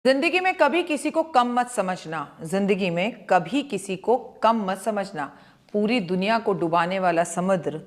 जिंदगी में कभी किसी को कम मत समझना। जिंदगी में कभी किसी को कम मत समझना। पूरी दुनिया को डुबाने वाला समुद्र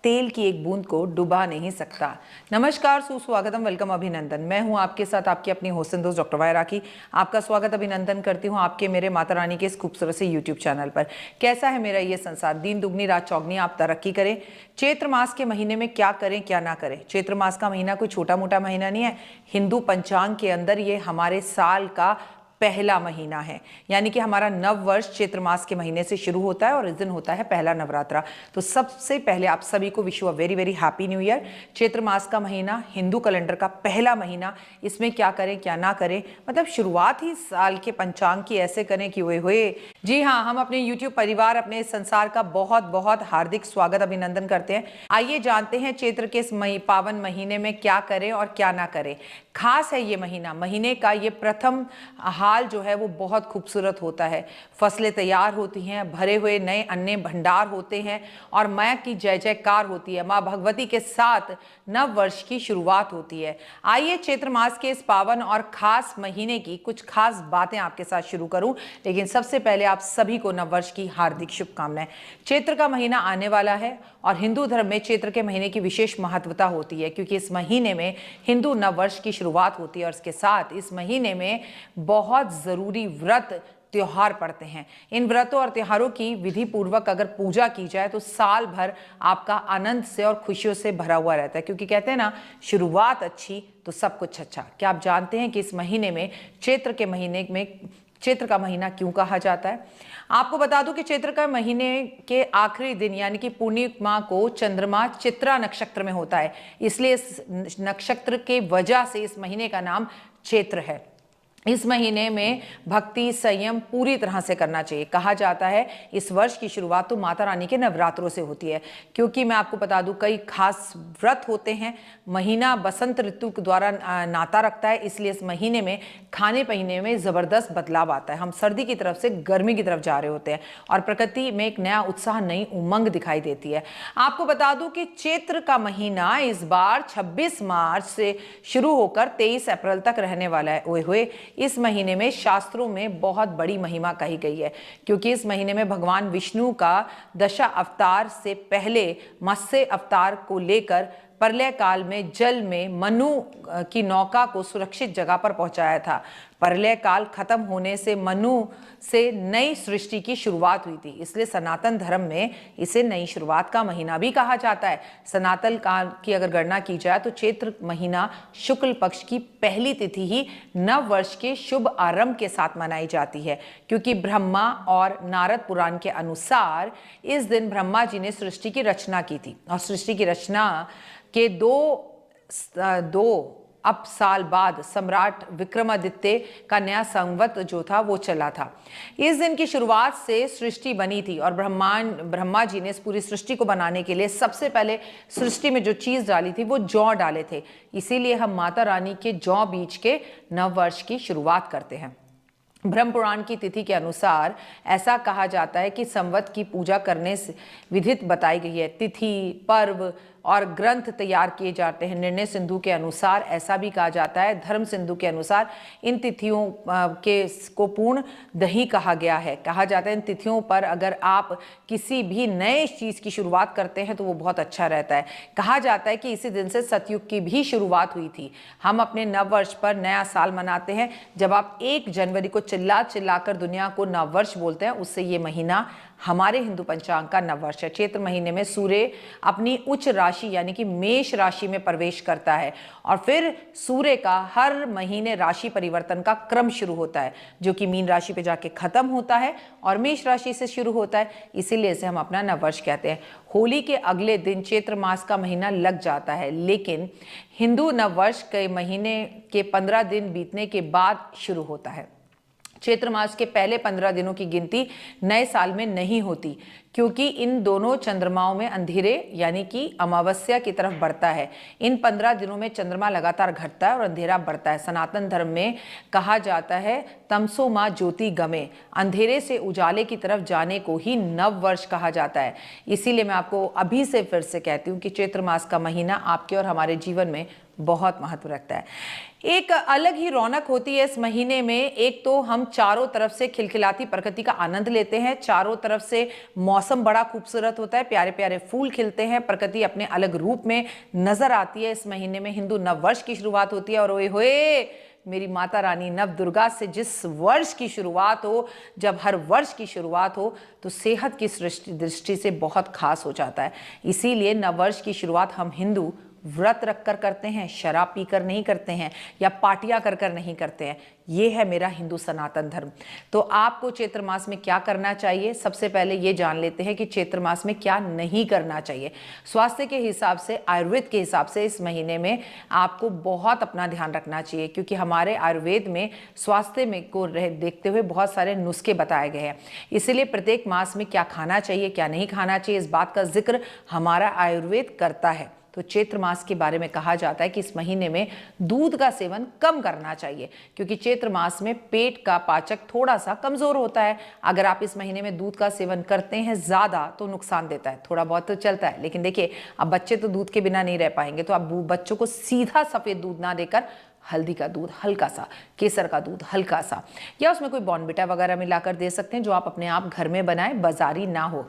तेल की एक बूंद को डुबा नहीं सकता। नमस्कार, सुस्वागतम, वेलकम, अभिनंदन। मैं हूं आपके साथ आपकी अपनी होस्ट दोस्त डॉक्टर वायरा की। आपका स्वागत अभिनंदन करती हूं आपके मेरे माता रानी के इस खूबसूरत से यूट्यूब चैनल पर। कैसा है मेरा ये संसार? दिन दुगनी रात चौगनी, आप तरक्की करें। चैत्र मास के महीने में क्या करें क्या ना करें। चैत्र मास का महीना कोई छोटा मोटा महीना नहीं है। हिंदू पंचांग के अंदर ये हमारे साल का पहला महीना है, यानी कि हमारा नव वर्ष चैत्र मास के महीने से शुरू होता है और इस दिन होता है पहला नवरात्रा। तो सबसे पहले आप सभी को wish you a very very happy new year. चैत्र मास का महीना हिंदू कैलेंडर का पहला महीना, इसमें क्या करें क्या ना करें, मतलब शुरुआत ही साल के पंचांग की ऐसे करें कि हुए। जी हाँ, हम अपने यूट्यूब परिवार, अपने संसार का बहुत बहुत हार्दिक स्वागत अभिनंदन करते हैं। आइए जानते हैं चैत्र के इस पावन महीने में क्या करें और क्या ना करें। खास है ये महीना, महीने का ये प्रथम हाल जो है वो बहुत खूबसूरत होता है। फसलें तैयार होती हैं, भरे हुए नए अन्न भंडार होते हैं और माँ की जय जयकार होती है। माँ भगवती के साथ नव वर्ष की शुरुआत होती है। आइए चैत्र मास के इस पावन और खास महीने की कुछ खास बातें आपके साथ शुरू करूं, लेकिन सबसे पहले आप सभी को नव वर्ष की हार्दिक शुभकामनाएं। चैत्र का महीना आने वाला है और हिंदू धर्म में चैत्र के महीने की विशेष महत्वता होती है, क्योंकि इस महीने में हिंदू नव वर्ष की शुरुआत होती है और इसके साथ इस महीने में बहुत जरूरी व्रत त्योहार पड़ते हैं। इन व्रतों और त्योहारों की विधि पूर्वक अगर पूजा की जाए तो साल भर आपका आनंद से और खुशियों से भरा हुआ रहता है, क्योंकि कहते हैं ना, शुरुआत अच्छी तो सब कुछ अच्छा। क्या आप जानते हैं कि इस महीने में चैत्र के महीने में चैत्र का महीना क्यों कहा जाता है? आपको बता दूं कि चैत्र का महीने के आखिरी दिन यानी कि पूर्णिमा को चंद्रमा चित्रा नक्षत्र में होता है, इसलिए इस नक्षत्र के वजह से इस महीने का नाम चैत्र है। इस महीने में भक्ति संयम पूरी तरह से करना चाहिए। कहा जाता है इस वर्ष की शुरुआत तो माता रानी के नवरात्रों से होती है, क्योंकि मैं आपको बता दूं कई खास व्रत होते हैं। महीना बसंत ऋतु के द्वारा नाता रखता है, इसलिए इस महीने में खाने पीने में ज़बरदस्त बदलाव आता है। हम सर्दी की तरफ से गर्मी की तरफ जा रहे होते हैं और प्रकृति में एक नया उत्साह, नई उमंग दिखाई देती है। आपको बता दूं कि चैत्र का महीना इस बार 26 मार्च से शुरू होकर 23 अप्रैल तक रहने वाला है। ओए होए, इस महीने में शास्त्रों में बहुत बड़ी महिमा कही गई है, क्योंकि इस महीने में भगवान विष्णु का दशा अवतार से पहले मत्स्य अवतार को लेकर प्रलय काल में जल में मनु की नौका को सुरक्षित जगह पर पहुंचाया था। प्रलय काल खत्म होने से मनु से नई सृष्टि की शुरुआत हुई थी, इसलिए सनातन धर्म में इसे नई शुरुआत का महीना भी कहा जाता है। सनातन काल की अगर गणना की जाए तो चैत्र महीना शुक्ल पक्ष की पहली तिथि ही नव वर्ष के शुभ आरंभ के साथ मनाई जाती है, क्योंकि ब्रह्मा और नारद पुराण के अनुसार इस दिन ब्रह्मा जी ने सृष्टि की रचना की थी और सृष्टि की रचना के दो अब साल बाद सम्राट विक्रमादित्य का नया संवत जो था वो चला था। इस दिन की शुरुआत से सृष्टि बनी थी और ब्रह्मा जी ने इस पूरी सृष्टि को बनाने के लिए सबसे पहले सृष्टि में जो चीज डाली थी वो जौ डाले थे। इसीलिए हम माता रानी के जौ बीज के नव वर्ष की शुरुआत करते हैं। ब्रह्म पुराण की तिथि के अनुसार ऐसा कहा जाता है कि संवत की पूजा करने से विधित बताई गई है। तिथि, पर्व और ग्रंथ तैयार किए जाते हैं। निर्णय सिंधु के अनुसार ऐसा भी कहा जाता है। धर्म सिंधु के अनुसार इन तिथियों को पूर्ण दही कहा गया है। कहा जाता है इन तिथियों पर अगर आप किसी भी नए चीज़ की शुरुआत करते हैं तो वो बहुत अच्छा रहता है। कहा जाता है कि इसी दिन से सतयुग की भी शुरुआत हुई थी। हम अपने नव वर्ष पर नया साल मनाते हैं। जब आप 1 जनवरी को चिल्ला चिल्लाकर दुनिया को नव वर्ष बोलते हैं, उससे ये महीना हमारे हिंदू पंचांग का नववर्ष है। चैत्र महीने में सूर्य अपनी उच्च राशि यानी कि मेष राशि में प्रवेश करता है और फिर सूर्य का हर महीने राशि परिवर्तन का क्रम शुरू होता है, जो कि मीन राशि पे जाके खत्म होता है और मेष राशि से शुरू होता है। इसीलिए इसे हम अपना नववर्ष कहते हैं। होली के अगले दिन चैत्र मास का महीना लग जाता है, लेकिन हिंदू नववर्ष के महीने के 15 दिन बीतने के बाद शुरू होता है। चैत्र मास के पहले 15 दिनों की गिनती नए साल में नहीं होती, क्योंकि इन दोनों चंद्रमाओं में अंधेरे यानी कि अमावस्या की तरफ बढ़ता है। इन 15 दिनों में चंद्रमा लगातार घटता है और अंधेरा बढ़ता है। सनातन धर्म में कहा जाता है तमसो माँ ज्योति गमे, अंधेरे से उजाले की तरफ जाने को ही नव वर्ष कहा जाता है। इसीलिए मैं आपको अभी से फिर से कहती हूँ कि चैत्र मास का महीना आपके और हमारे जीवन में बहुत महत्व रखता है। एक अलग ही रौनक होती है इस महीने में। एक तो हम चारों तरफ से खिलखिलाती प्रकृति का आनंद लेते हैं, चारों तरफ से मौसम बड़ा खूबसूरत होता है, प्यारे प्यारे फूल खिलते हैं, प्रकृति अपने अलग रूप में नजर आती है। इस महीने में हिंदू नव वर्ष की शुरुआत होती है और ओए होए मेरी माता रानी नव दुर्गा से जिस वर्ष की शुरुआत हो, जब हर वर्ष की शुरुआत हो तो सेहत की दृष्टि से बहुत खास हो जाता है। इसीलिए नव वर्ष की शुरुआत हम हिंदू व्रत रखकर करते हैं, शराब पीकर नहीं करते हैं या पार्टियां कर कर नहीं करते हैं। ये है मेरा हिंदू सनातन धर्म। तो आपको चैत्र मास में क्या करना चाहिए, सबसे पहले ये जान लेते हैं कि चैत्र मास में क्या नहीं करना चाहिए। स्वास्थ्य के हिसाब से, आयुर्वेद के हिसाब से इस महीने में आपको बहुत अपना ध्यान रखना चाहिए, क्योंकि हमारे आयुर्वेद में स्वास्थ्य में को देखते हुए बहुत सारे नुस्खे बताए गए हैं। इसीलिए प्रत्येक मास में क्या खाना चाहिए, क्या नहीं खाना चाहिए, इस बात का जिक्र हमारा आयुर्वेद करता है। तो चैत्र मास के बारे में कहा जाता है कि इस महीने में दूध का सेवन कम करना चाहिए, क्योंकि चैत्र मास में पेट का पाचक थोड़ा सा कमजोर होता है। अगर आप इस महीने में दूध का सेवन करते हैं ज्यादा तो नुकसान देता है, थोड़ा बहुत तो चलता है, लेकिन देखिए अब बच्चे तो दूध के बिना नहीं रह पाएंगे। तो आप बच्चों को सीधा सफेद दूध ना देकर हल्दी का दूध हल्का सा, केसर का दूध हल्का सा, या उसमें कोई बॉर्नविटा वगैरह मिलाकर दे सकते हैं, जो आप अपने आप घर में बनाएं, बाजारी ना हो।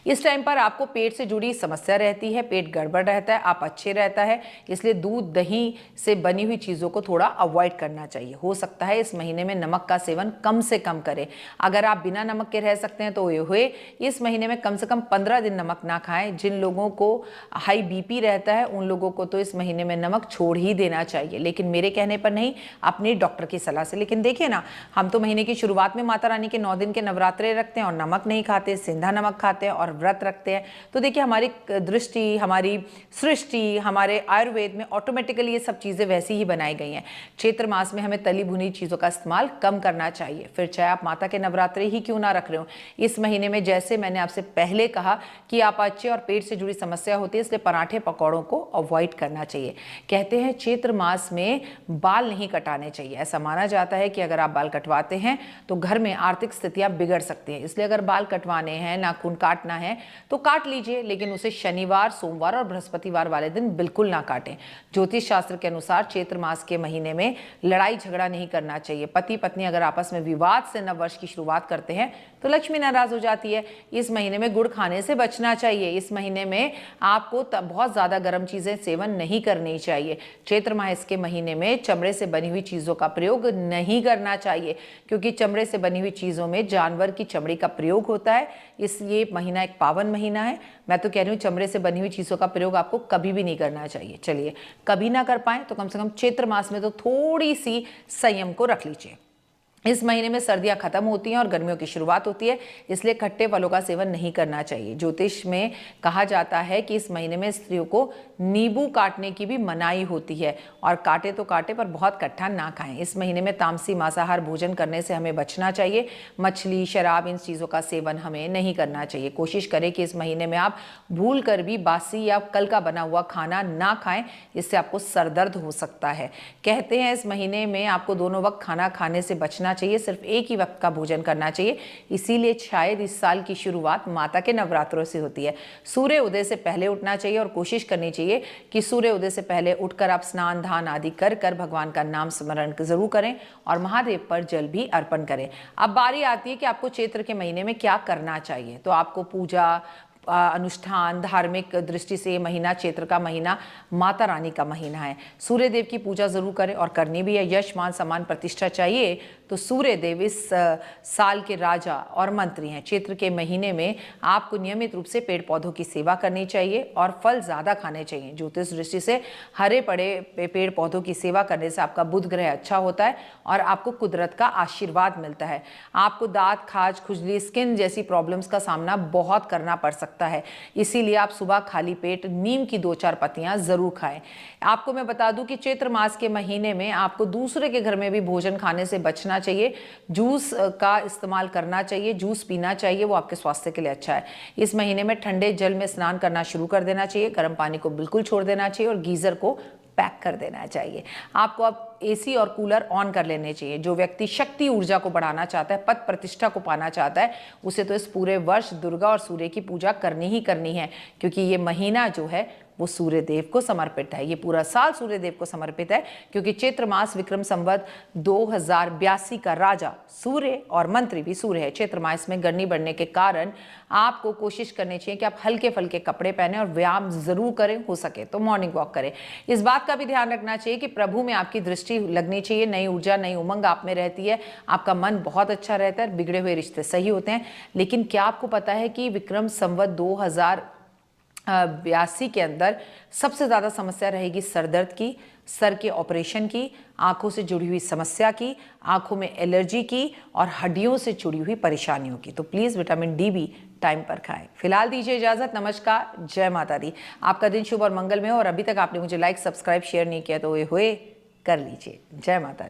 इस टाइम पर आपको पेट से जुड़ी समस्या रहती है, पेट गड़बड़ रहता है, आप अच्छे रहता है, इसलिए दूध दही से बनी हुई चीज़ों को थोड़ा अवॉइड करना चाहिए। हो सकता है इस महीने में नमक का सेवन कम से कम करें। अगर आप बिना नमक के रह सकते हैं तो ये हुए इस महीने में कम से कम 15 दिन नमक ना खाएं। जिन लोगों को हाई बीपी रहता है उन लोगों को तो इस महीने में नमक छोड़ ही देना चाहिए, लेकिन मेरे कहने पर नहीं, अपने डॉक्टर की सलाह से। लेकिन देखिए ना, हम तो महीने की शुरुआत में माता रानी के 9 दिन के नवरात्रे रखते हैं और नमक नहीं खाते, सिंधा नमक खाते हैं और व्रत रखते हैं। तो देखिए हमारी दृष्टि, हमारी सृष्टि, हमारे आयुर्वेद में ऑटोमेटिकली ये सब चीज़ें वैसी ही बनाई गई हैं। चैत्र मास में हमें तली भुनी चीज़ों का इस्तेमाल कम करना चाहिए, फिर चाहे आप माता के नवरात्रे ही क्यों ना रख रहे हो। इस महीने में जैसे मैंने आपसे पहले कहा कि अपाचे और पेट से जुड़ी समस्या होती है, इसलिए पराठे पकौड़ों को अवॉइड करना चाहिए। कहते हैं चैत्र मास में बाल नहीं कटाने चाहिए। ऐसा माना जाता है कि अगर आप बाल कटवाते हैं तो घर में आर्थिक स्थितियां बिगड़ सकती हैं, इसलिए अगर बाल कटवाने हैं, नाखून काटना है तो काट लीजिए, लेकिन उसे शनिवार, सोमवार और बृहस्पतिवार वाले दिन बिल्कुल ना काटें। ज्योतिष शास्त्र के अनुसार चैत्र मास के महीने में लड़ाई झगड़ा नहीं करना चाहिए। पति पत्नी अगर आपस में विवाद से नव वर्ष की शुरुआत करते हैं तो लक्ष्मी नाराज हो जाती है। इस महीने में गुड़ खाने से बचना चाहिए। इस महीने में आपको बहुत ज्यादा गर्म चीजें सेवन नहीं करनी चाहिए। चैत्र मास के महीने में चमड़े से बनी हुई चीजों का प्रयोग नहीं करना चाहिए, क्योंकि चमड़े से बनी हुई चीजों में जानवर की चमड़ी का प्रयोग होता है। ये महीना एक पावन महीना है। मैं तो कह रही हूँ चमड़े से बनी हुई चीज़ों का प्रयोग आपको कभी भी नहीं करना चाहिए। चलिए, कभी ना कर पाए तो कम से कम चैत्र मास में तो थोड़ी सी संयम को रख लीजिए। इस महीने में सर्दियां खत्म होती हैं और गर्मियों की शुरुआत होती है, इसलिए खट्टे फलों का सेवन नहीं करना चाहिए। ज्योतिष में कहा जाता है कि इस महीने में स्त्रियों को नींबू काटने की भी मनाही होती है, और काटे तो काटे पर बहुत कट्ठा ना खाएं। इस महीने में तामसी मांसाहार भोजन करने से हमें बचना चाहिए। मछली, शराब, इन चीज़ों का सेवन हमें नहीं करना चाहिए। कोशिश करें कि इस महीने में आप भूल कर भी बासी या कल का बना हुआ खाना ना खाएं, इससे आपको सरदर्द हो सकता है। कहते हैं इस महीने में आपको दोनों वक्त खाना खाने से बचना चाहिए, सिर्फ एक ही वक्त का भोजन करना चाहिए। इसीलिए शायद इस साल की शुरुआत माता के नवरात्रों से होती है। सूर्य उदय से पहले उठना चाहिए और कोशिश करनी चाहिए कि सूर्य उदय से पहले उठकर आप स्नान दान आदि कर कर भगवान का नाम स्मरण जरूर करें और महादेव पर जल भी अर्पण करें। अब बारी आती है कि आपको चैत्र के महीने में क्या करना चाहिए। तो आपको पूजा, अनुष्ठान, धार्मिक दृष्टि से ये महीना, चैत्र का महीना माता रानी का महीना है। सूर्य देव की पूजा जरूर करें और करनी भी है। यश, मान, सम्मान, प्रतिष्ठा चाहिए तो सूर्य देव इस साल के राजा और मंत्री हैं। चैत्र के महीने में आपको नियमित रूप से पेड़ पौधों की सेवा करनी चाहिए और फल ज़्यादा खाने चाहिए। ज्योतिष दृष्टि से हरे पड़े पेड़ पौधों की सेवा करने से आपका बुध ग्रह अच्छा होता है और आपको कुदरत का आशीर्वाद मिलता है। आपको दांत, खाज, खुजली, स्किन जैसी प्रॉब्लम्स का सामना बहुत करना पड़ सकता है, इसीलिए आप सुबह खाली पेट नीम की 2-4 पत्तियां जरूर खाएं। आपको मैं बता दूं कि चैत्र मास के महीने में आपको दूसरे के घर में भी भोजन खाने से बचना चाहिए। जूस का इस्तेमाल करना चाहिए, जूस पीना चाहिए, वो आपके स्वास्थ्य के लिए अच्छा है। इस महीने में ठंडे जल में स्नान करना शुरू कर देना चाहिए, गर्म पानी को बिल्कुल छोड़ देना चाहिए और गीजर को पैक कर देना चाहिए। आपको अब एसी और कूलर ऑन कर लेने चाहिए। जो व्यक्ति शक्ति ऊर्जा को बढ़ाना चाहता है, पद प्रतिष्ठा को पाना चाहता है, उसे तो इस पूरे वर्ष दुर्गा और सूर्य की पूजा करनी ही करनी है, क्योंकि ये महीना जो है वो सूर्य देव को समर्पित है। ये पूरा साल सूर्य देव को समर्पित है क्योंकि चैत्र मास विक्रम संवत 2082 का राजा सूर्य और मंत्री भी सूर्य है। चैत्र मास में गर्मी बढ़ने के कारण आपको कोशिश करनी चाहिए कि आप हल्के फुल्के कपड़े पहने और व्यायाम जरूर करें, हो सके तो मॉर्निंग वॉक करें। इस बात का भी ध्यान रखना चाहिए कि प्रभु में आपकी दृष्टि लगनी चाहिए, नई ऊर्जा नई उमंग आप में रहती है, आपका मन बहुत अच्छा रहता है, बिगड़े हुए रिश्ते सही होते हैं। लेकिन क्या आपको पता है कि विक्रम संवत 2082 के अंदर सबसे ज्यादा समस्या रहेगी सर दर्द की, सर के ऑपरेशन की, आंखों से जुड़ी हुई समस्या की, आंखों में एलर्जी की और हड्डियों से जुड़ी हुई परेशानियों की। तो प्लीज विटामिन डी भी टाइम पर खाएं। फिलहाल दीजिए इजाजत, नमस्कार, जय माता दी। आपका दिन शुभ और मंगल में हो और अभी तक आपने मुझे लाइक सब्सक्राइब शेयर नहीं किया तो ये हुए कर लीजिए। जय माता दी।